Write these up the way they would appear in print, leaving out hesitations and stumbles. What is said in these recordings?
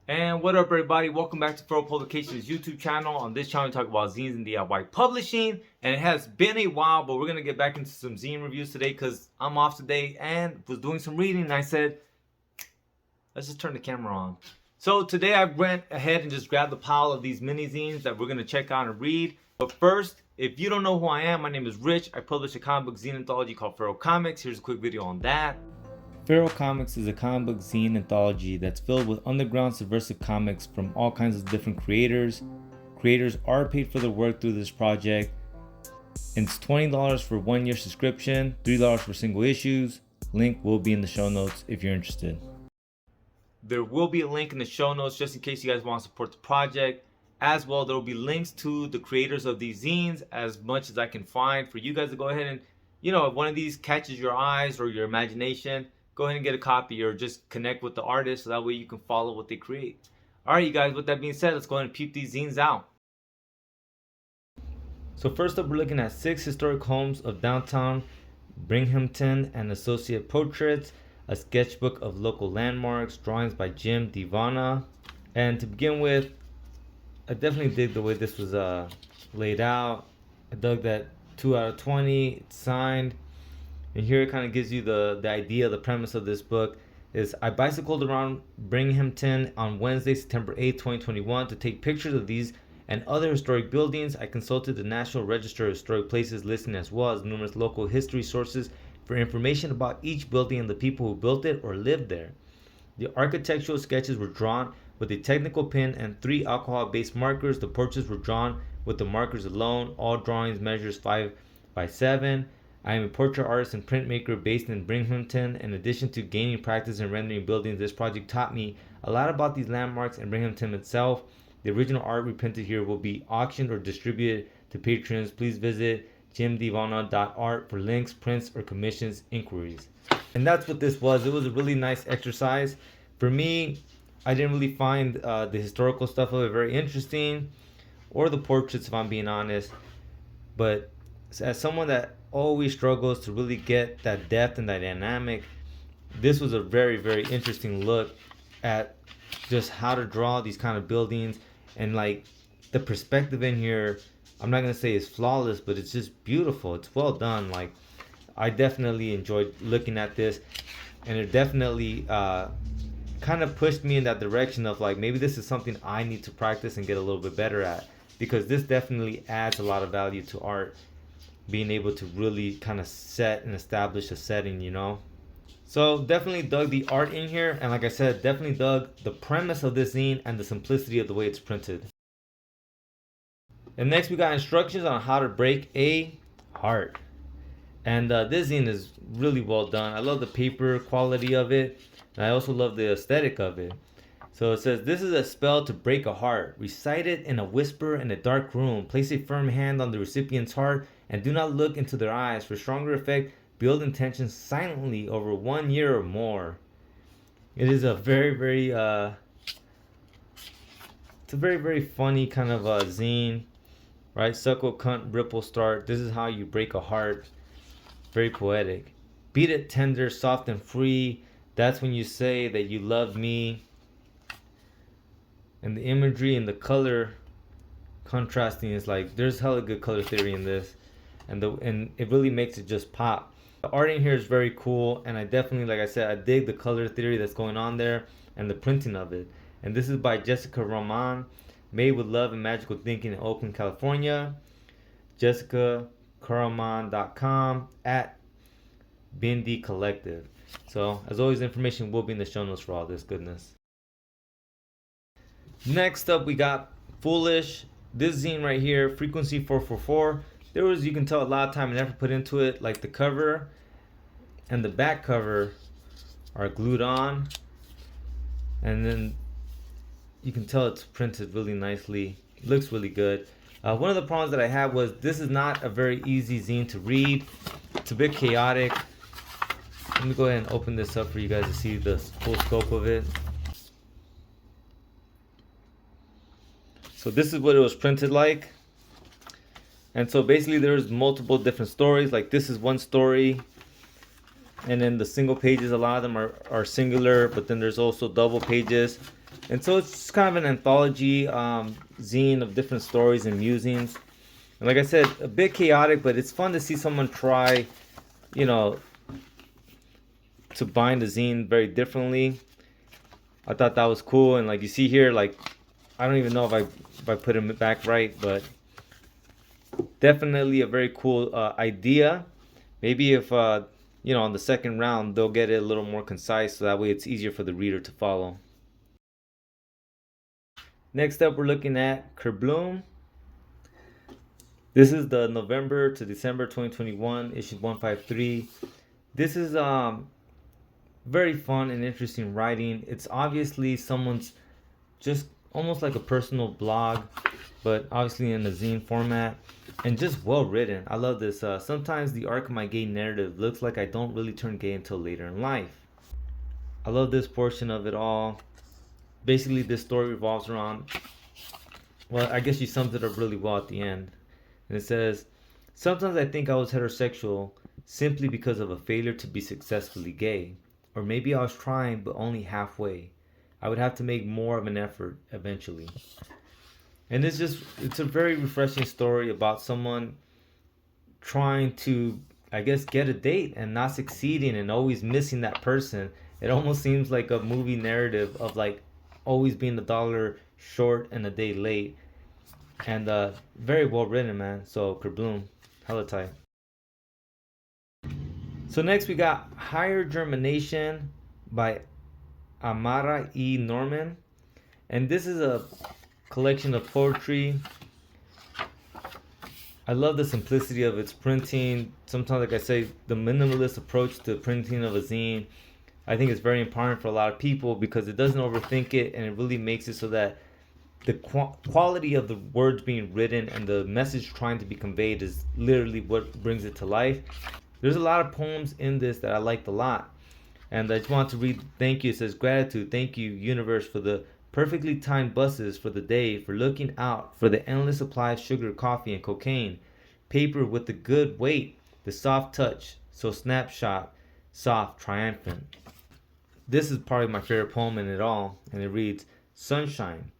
And what up, everybody? Welcome back to Furrow Publications YouTube channel. On this channel, we talk about zines and DIY publishing. And it has been a while, but we're going to get back into some zine reviews today because I'm off today and was doing some reading. And I said, let's just turn the camera on. So today I went ahead and just grabbed a pile of these mini zines that we're going to check out and read. But first, if you don't know who I am, my name is Rich. I publish a comic book zine anthology called Furrow Comics. Here's a quick video on that. Furrow Comics is a comic book zine anthology that's filled with underground subversive comics from all kinds of different creators. Creators are paid for their work through this project. And it's $20 for 1 year subscription, $3 for single issues. Link will be in the show notes if you're interested. There will be a link in the show notes just in case you guys want to support the project. As well, there will be links to the creators of these zines as much as I can find for you guys to go ahead and, if one of these catches your eyes or your imagination, go ahead and get a copy or just connect with the artist so that way you can follow what they create. Alright, you guys, with that being said, let's go ahead and peep these zines out. So first up, we're looking at 6 historic homes of downtown Binghamton and associate portraits, a sketchbook of local landmarks, drawings by Jim Divana. And to begin with, I definitely dig the way this was laid out. I dug that 2 out of 20, it's signed. And here it kind of gives you the idea, the premise of this book is I bicycled around Binghamton on Wednesday, September 8, 2021 to take pictures of these and other historic buildings. I consulted the National Register of Historic Places listing as well as numerous local history sources for information about each building and the people who built it or lived there. The architectural sketches were drawn with a technical pen and 3 alcohol-based markers. The portraits were drawn with the markers alone. All drawings measures 5 by 7. I am a portrait artist and printmaker based in Binghamton. In addition to gaining practice in rendering buildings, this project taught me a lot about these landmarks and Binghamton itself. The original art reprinted here will be auctioned or distributed to patrons. Please visit jimdivana.art for links, prints, or commissions inquiries. And that's what this was. It was a really nice exercise. For me, I didn't really find the historical stuff of it very interesting, or the portraits if I'm being honest. But as someone that always struggles to really get that depth and that dynamic, this was a very, very interesting look at just how to draw these kind of buildings. And like the perspective in here, I'm not gonna say it's flawless, but it's just beautiful. It's well done. Like I definitely enjoyed looking at this, and it definitely kind of pushed me in that direction of like maybe this is something I need to practice and get a little bit better at, because this definitely adds a lot of value to art, being able to really kind of set and establish a setting. So definitely dug the art in here, and like I said, definitely dug the premise of this zine and the simplicity of the way it's printed. And next we got instructions on how to break a heart. And this zine is really well done. I love the paper quality of it, and I also love the aesthetic of it. So it says, this is a spell to break a heart. Recite it in a whisper in a dark room. Place a firm hand on the recipient's heart and do not look into their eyes. For stronger effect, build intention silently over 1 year or more. It is a very, very, it's a very, very funny kind of zine, right? Suckle, cunt, ripple, start. This is how you break a heart. Very poetic. Beat it tender, soft, and free. That's when you say that you love me. And the imagery and the color contrasting is like, there's hella good color theory in this, and it really makes it just pop. The art in here is very cool, and I definitely, like I said, I dig the color theory that's going on there and the printing of it. And this is by Jessica Roman, made with love and magical thinking in Oakland, California. JessicaCaraman.com at Bindi Collective. So as always, information will be in the show notes for all this goodness. Next up, we got Foolish. This zine right here, frequency 444. There was, you can tell, a lot of time and effort put into it. Like the cover and the back cover are glued on, and then you can tell it's printed really nicely. It looks really good. One of the problems that I had was this is not a very easy zine to read. It's a bit chaotic. Let me go ahead and open this up for you guys to see the full scope of it. So this is what it was printed like. And so basically there's multiple different stories. Like this is one story. And then the single pages, a lot of them are singular, but then there's also double pages. And so it's kind of an anthology zine of different stories and musings. And like I said, a bit chaotic, but it's fun to see someone try, you know, to bind the zine very differently. I thought that was cool. And like you see here, like I don't even know if I put him back right, but definitely a very cool idea. Maybe if on the second round they'll get it a little more concise, so that way it's easier for the reader to follow. Next up, we're looking at Kerbloom. This is the November to December 2021 issue 153. This is very fun and interesting writing. It's obviously someone's just almost like a personal blog, but obviously in a zine format and just well written. I love this. Sometimes the arc of my gay narrative looks like I don't really turn gay until later in life. I love this portion of it all. Basically, this story revolves around, well, I guess she sums it up really well at the end. And it says, sometimes I think I was heterosexual simply because of a failure to be successfully gay. Or maybe I was trying, but only halfway. I would have to make more of an effort eventually. And it's a very refreshing story about someone trying to, I guess, get a date and not succeeding and always missing that person. It almost seems like a movie narrative of like always being $1 short and a day late. And very well written, man. So Kerbloom, hella tight. So next we got Higher Germination by Amara E. Norman. And this is a collection of poetry. I love the simplicity of its printing. Sometimes, like I say, the minimalist approach to printing of a zine, I think it's very important for a lot of people because it doesn't overthink it and it really makes it so that the quality of the words being written and the message trying to be conveyed is literally what brings it to life. There's a lot of poems in this that I liked a lot. And I just want to read thank you. It says, gratitude, thank you, universe, for the perfectly timed buses for the day, for looking out, for the endless supply of sugar, coffee, and cocaine. Paper with the good weight, the soft touch, so snapshot, soft, triumphant. This is probably my favorite poem in it all, and it reads, sunshine,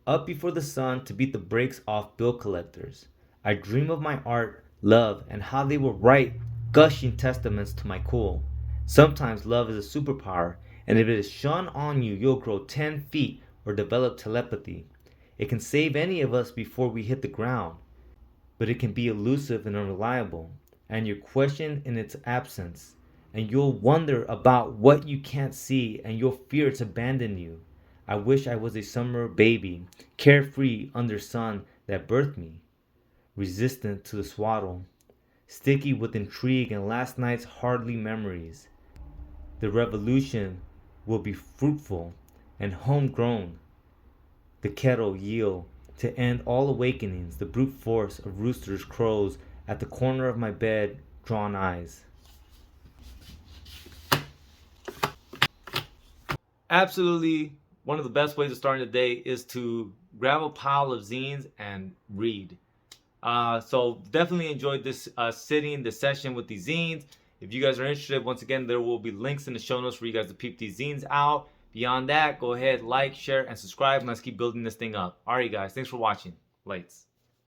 up before the sun to beat the brakes off bill collectors. I dream of my art, love, and how they will write gushing testaments to my cool. Sometimes love is a superpower, and if it is shone on you, you'll grow 10 feet or develop telepathy. It can save any of us before we hit the ground, but it can be elusive and unreliable, and you're questioned in its absence, and you'll wonder about what you can't see, and you'll fear it's abandoned you. I wish I was a summer baby, carefree under sun that birthed me, resistant to the swaddle, sticky with intrigue and last night's hardly memories. The revolution will be fruitful and homegrown. The kettle yield to end all awakenings, the brute force of roosters crows at the corner of my bed, drawn eyes. Absolutely, one of the best ways of starting the day is to grab a pile of zines and read. So definitely enjoyed this this session with these zines. If you guys are interested, once again, there will be links in the show notes for you guys to peep these zines out. Beyond that, go ahead, like, share, and subscribe, and let's keep building this thing up. All right, guys, thanks for watching. Lights.